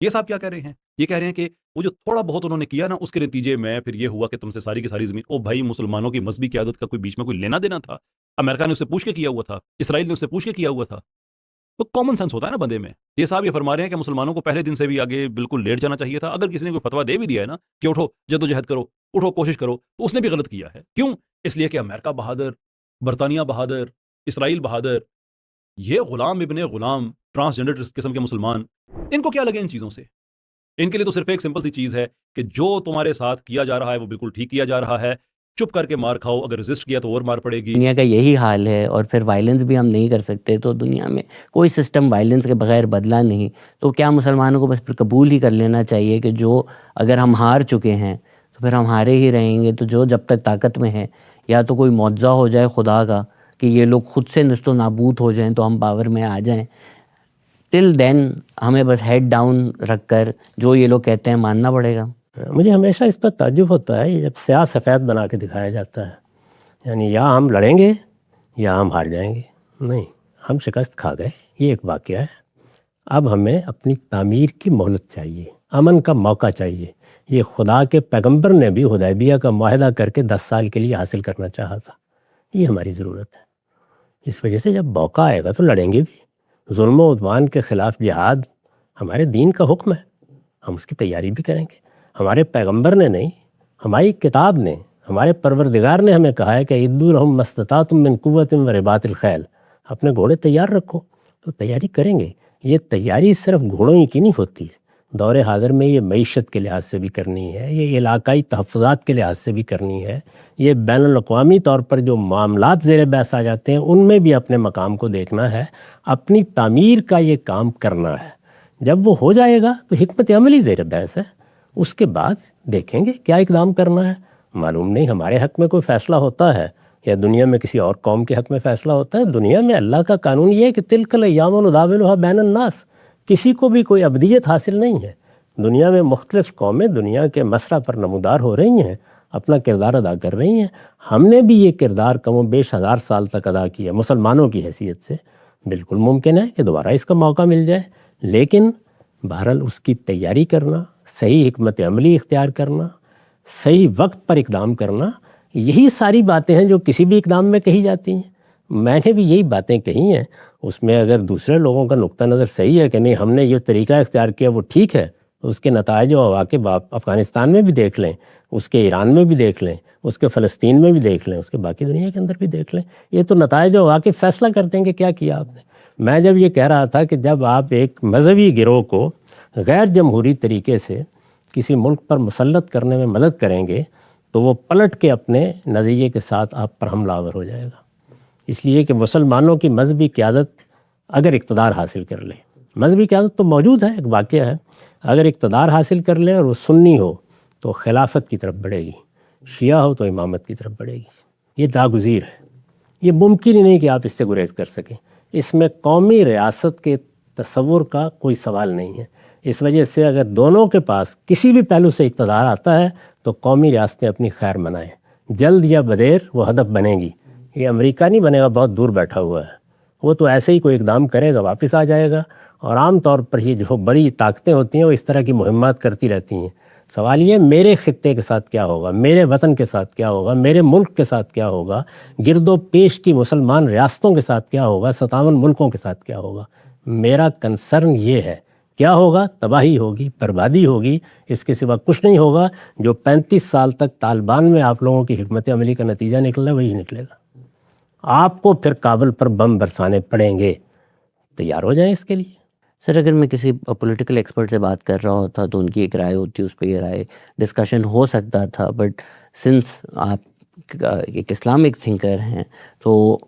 یہ صاحب کیا کہہ رہے ہیں؟ یہ کہہ رہے ہیں کہ وہ جو تھوڑا بہت انہوں نے کیا نا، اس کے نتیجے میں پھر یہ ہوا کہ تم سے ساری کی ساری زمین. او بھائی، مسلمانوں کی مذہبی قیادت کا کوئی بیچ میں کوئی لینا دینا تھا؟ امریکہ نے اس سے پوچھ کے کیا ہوا تھا، اسرائیل نے اس سے پوچھ کے کیا ہوا تھا. تو کامن سینس ہوتا ہے نا بندے میں. یہ صاحب یہ فرما رہے ہیں کہ مسلمانوں کو پہلے دن سے بھی آگے بالکل لیٹ جانا چاہیے تھا. اگر کسی نے کوئی فتویٰ دے بھی دیا ہے نا کہ اٹھو جدوجہد کرو، اٹھو کوشش کرو، تو اس نے بھی غلط کیا ہے. کیوں؟ اس لیے کہ امریکہ بہادر، برطانیہ بہادر، اسرائیل بہادر، یہ غلام ابن غلام ٹرانسجنڈر قسم کے مسلمان، ان کو کیا لگے ان چیزوں سے؟ ان کے لیے تو صرف ایک سمپل سی چیز ہے کہ جو تمہارے ساتھ کیا جا رہا ہے وہ بالکل ٹھیک کیا جا رہا ہے، چپ کر کے مار کھاؤ، اگر ریزسٹ کیا تو اور مار پڑے گی. دنیا کا یہی حال ہے، اور پھر وائلنس بھی ہم نہیں کر سکتے. تو دنیا میں کوئی سسٹم وائلنس کے بغیر بدلا نہیں. تو کیا مسلمانوں کو بس پھر قبول ہی کر لینا چاہیے کہ جو اگر ہم ہار چکے ہیں تو پھر ہم ہارے ہی رہیں گے. تو جو جب تک طاقت میں ہے، یا تو کوئی معجزہ ہو جائے خدا کا کہ یہ لوگ خود سے نست و نابود ہو جائیں تو ہم پاور میں آ جائیں. ٹل دین ہمیں بس ہیڈ ڈاؤن رکھ کر جو یہ لوگ کہتے ہیں ماننا پڑے گا. مجھے ہمیشہ اس پر تعجب ہوتا ہے جب سیاہ سفید بنا کے دکھایا جاتا ہے. یعنی یا ہم لڑیں گے یا ہم ہار جائیں گے. نہیں، ہم شکست کھا گئے، یہ ایک واقعہ ہے. اب ہمیں اپنی تعمیر کی مہلت چاہیے، امن کا موقع چاہیے. یہ خدا کے پیغمبر نے بھی حدیبیہ کا معاہدہ کر کے 10 سال کے لیے حاصل کرنا چاہا تھا. یہ ہماری ضرورت ہے. اس وجہ سے جب موقع آئے گا تو لڑیں گے بھی. ظلم و عدوان کے خلاف جہاد ہمارے دین کا حکم ہے، ہم اس کی تیاری بھی کریں گے. ہمارے پیغمبر نے نہیں، ہماری کتاب نے، ہمارے پروردگار نے ہمیں کہا ہے کہ اعدوا لہم ما استطعتم من قوۃ ورباط الخیل. اپنے گھوڑے تیار رکھو. تو تیاری کریں گے. یہ تیاری صرف گھوڑوں ہی کی نہیں ہوتی، دور حاضر میں یہ معیشت کے لحاظ سے بھی کرنی ہے، یہ علاقائی تحفظات کے لحاظ سے بھی کرنی ہے، یہ بین الاقوامی طور پر جو معاملات زیر بحث آ جاتے ہیں ان میں بھی اپنے مقام کو دیکھنا ہے. اپنی تعمیر کا یہ کام کرنا ہے. جب وہ ہو جائے گا تو حکمت عملی زیر بحث ہے. اس کے بعد دیکھیں گے کیا اقدام کرنا ہے. معلوم نہیں ہمارے حق میں کوئی فیصلہ ہوتا ہے یا دنیا میں کسی اور قوم کے حق میں فیصلہ ہوتا ہے. دنیا میں اللہ کا قانون یہ ہے کہ تلک الایام نداولها بین الناس. کسی کو بھی کوئی ابدیت حاصل نہیں ہے. دنیا میں مختلف قومیں دنیا کے مسرح پر نمودار ہو رہی ہیں، اپنا کردار ادا کر رہی ہیں. ہم نے بھی یہ کردار کم و بیش 1000 سال تک ادا کیا مسلمانوں کی حیثیت سے. بالکل ممکن ہے کہ دوبارہ اس کا موقع مل جائے، لیکن بہرحال اس کی تیاری کرنا، صحیح حکمت عملی اختیار کرنا، صحیح وقت پر اقدام کرنا، یہی ساری باتیں ہیں جو کسی بھی اقدام میں کہی جاتی ہیں. میں نے بھی یہی باتیں کہی ہیں. اس میں اگر دوسرے لوگوں کا نقطہ نظر صحیح ہے کہ نہیں ہم نے یہ طریقہ اختیار کیا وہ ٹھیک ہے، تو اس کے نتائج و عواقب آپ افغانستان میں بھی دیکھ لیں، اس کے ایران میں بھی دیکھ لیں، اس کے فلسطین میں بھی دیکھ لیں، اس کے باقی دنیا کے اندر بھی دیکھ لیں. یہ تو نتائج و عواقب فیصلہ کرتے ہیں کہ کیا کیا آپ نے. میں جب یہ کہہ رہا تھا کہ جب آپ ایک مذہبی گروہ کو غیر جمہوری طریقے سے کسی ملک پر مسلط کرنے میں مدد کریں گے تو وہ پلٹ کے اپنے نظریے کے ساتھ آپ پر حملہ آور ہو جائے گا. اس لیے کہ مسلمانوں کی مذہبی قیادت اگر اقتدار حاصل کر لے، مذہبی قیادت تو موجود ہے، ایک واقعہ ہے، اگر اقتدار حاصل کر لے اور وہ سنی ہو تو خلافت کی طرف بڑھے گی، شیعہ ہو تو امامت کی طرف بڑھے گی. یہ ناگزیر ہے. یہ ممکن ہی نہیں کہ آپ اس سے گریز کر سکیں. اس میں قومی ریاست کے تصور کا کوئی سوال نہیں ہے. اس وجہ سے اگر دونوں کے پاس کسی بھی پہلو سے اقتدار آتا ہے تو قومی ریاستیں اپنی خیر منائیں. جلد یا بدیر وہ ہدف بنے گی. یہ امریکہ نہیں بنے گا، بہت دور بیٹھا ہوا ہے. وہ تو ایسے ہی کوئی اقدام کرے گا، واپس آ جائے گا. اور عام طور پر یہ جو بڑی طاقتیں ہوتی ہیں وہ اس طرح کی مہمات کرتی رہتی ہیں. سوال یہ میرے خطے کے ساتھ کیا ہوگا، میرے وطن کے ساتھ کیا ہوگا، میرے ملک کے ساتھ کیا ہوگا، گرد و پیش کی مسلمان ریاستوں کے ساتھ کیا ہوگا، 57 ملکوں کے ساتھ کیا ہوگا. میرا کنسرن یہ ہے. کیا ہوگا؟ تباہی ہوگی، بربادی ہوگی، اس کے سوا کچھ نہیں ہوگا. جو 35 سال تک طالبان میں آپ لوگوں کی حکمت عملی کا نتیجہ نکلا وہی نکلے گا. آپ کو پھر کابل پر بم برسانے پڑیں گے. تیار ہو جائیں اس کے لیے. سر اگر میں کسی پولیٹیکل ایکسپرٹ سے بات کر رہا ہوتا تو ان کی ایک رائے ہوتی، اس پہ یہ رائے ڈسکشن ہو سکتا تھا. بٹ سنس آپ ایک اسلامک تھنکر ہیں تو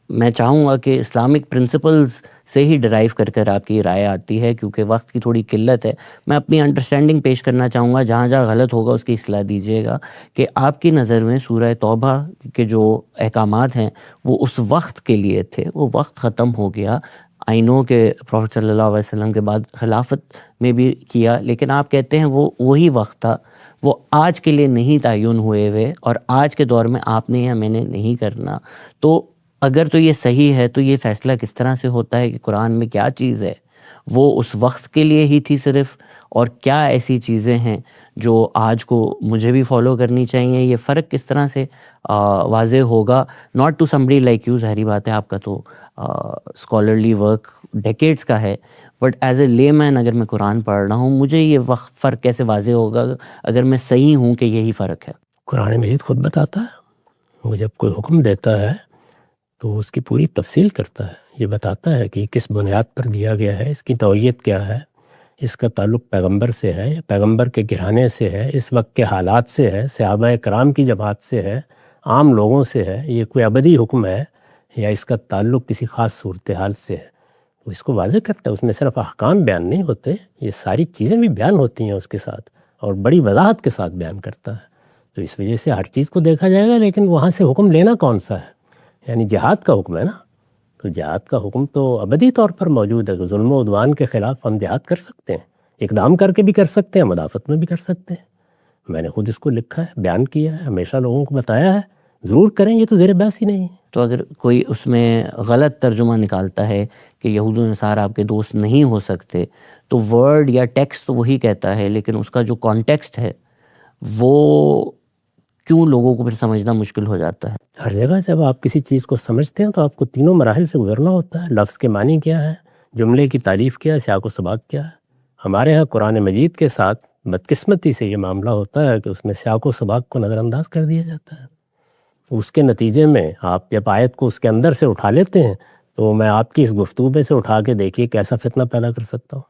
میں چاہوں گا کہ اسلامک پرنسپلز سے ہی ڈرائیو کر کر آپ کی رائے آتی ہے. کیونکہ وقت کی تھوڑی قلت ہے، میں اپنی انڈرسٹینڈنگ پیش کرنا چاہوں گا. جہاں جہاں غلط ہوگا اس کی اصلاح دیجیے گا. کہ آپ کی نظر میں سورہ توبہ کے جو احکامات ہیں وہ اس وقت کے لیے تھے، وہ وقت ختم ہو گیا. آئی نو کہ پروفٹ صلی اللہ علیہ وسلم کے بعد خلافت میں بھی کیا، لیکن آپ کہتے ہیں وہ وہی وقت تھا، وہ آج کے لیے نہیں تعین ہوئے ہوئے، اور آج کے دور میں آپ نے یا میں نے نہیں کرنا. تو اگر تو یہ صحیح ہے تو یہ فیصلہ کس طرح سے ہوتا ہے کہ قرآن میں کیا چیز ہے وہ اس وقت کے لیے ہی تھی صرف، اور کیا ایسی چیزیں ہیں جو آج کو مجھے بھی فالو کرنی چاہیے؟ یہ فرق کس طرح سے واضح ہوگا؟ Not to somebody like you, ظاہری بات ہے آپ کا تو اسکالرلی ورک ڈیکیڈس کا ہے، بٹ ایز اے لے مین اگر میں قرآن پڑھ رہا ہوں، مجھے یہ وقت فرق کیسے واضح ہوگا اگر میں صحیح ہوں کہ یہی فرق ہے؟ قرآن مجید خود بتاتا ہے، وہ جب کوئی حکم دیتا ہے تو اس کی پوری تفصیل کرتا ہے، یہ بتاتا ہے کہ کس بنیاد پر دیا گیا ہے، اس کی نوعیت کیا ہے، اس کا تعلق پیغمبر سے ہے یا پیغمبر کے گھرانے سے ہے، اس وقت کے حالات سے ہے، صحابہ کرام کی جماعت سے ہے، عام لوگوں سے ہے، یہ کوئی ابدی حکم ہے یا اس کا تعلق کسی خاص صورتحال سے ہے، تو اس کو واضح کرتا ہے۔ اس میں صرف احکام بیان نہیں ہوتے، یہ ساری چیزیں بھی بیان ہوتی ہیں اس کے ساتھ، اور بڑی وضاحت کے ساتھ بیان کرتا ہے۔ تو اس وجہ سے ہر چیز کو دیکھا جائے گا، لیکن وہاں سے حکم لینا کون سا ہے؟ یعنی جہاد کا حکم ہے نا، تو جہاد کا حکم تو ابدی طور پر موجود ہے کہ ظلم و عدوان کے خلاف ہم جہاد کر سکتے ہیں، اقدام کر کے بھی کر سکتے ہیں، مدافعت میں بھی کر سکتے ہیں۔ میں نے خود اس کو لکھا ہے، بیان کیا ہے، ہمیشہ لوگوں کو بتایا ہے، ضرور کریں، یہ تو زیر بحث ہی نہیں ہے۔ تو اگر کوئی اس میں غلط ترجمہ نکالتا ہے کہ یہود و نصارہ آپ کے دوست نہیں ہو سکتے، تو ورڈ یا ٹیکسٹ تو وہی کہتا ہے، لیکن اس کا جو کانٹیکسٹ ہے وہ کیوں لوگوں کو پھر سمجھنا مشکل ہو جاتا ہے؟ ہر جگہ جب آپ کسی چیز کو سمجھتے ہیں تو آپ کو تینوں مراحل سے گزرنا ہوتا ہے، لفظ کے معنی کیا ہے، جملے کی تعریف کیا ہے، سیاق و سباق کیا ہے۔ ہمارے ہاں قرآن مجید کے ساتھ بدقسمتی سے یہ معاملہ ہوتا ہے کہ اس میں سیاق و سباق کو نظر انداز کر دیا جاتا ہے۔ اس کے نتیجے میں آپ جب آیت کو اس کے اندر سے اٹھا لیتے ہیں تو میں آپ کی اس گفتگو میں سے اٹھا کے دیکھیے کیسا فتنہ پیدا کر سکتا ہوں۔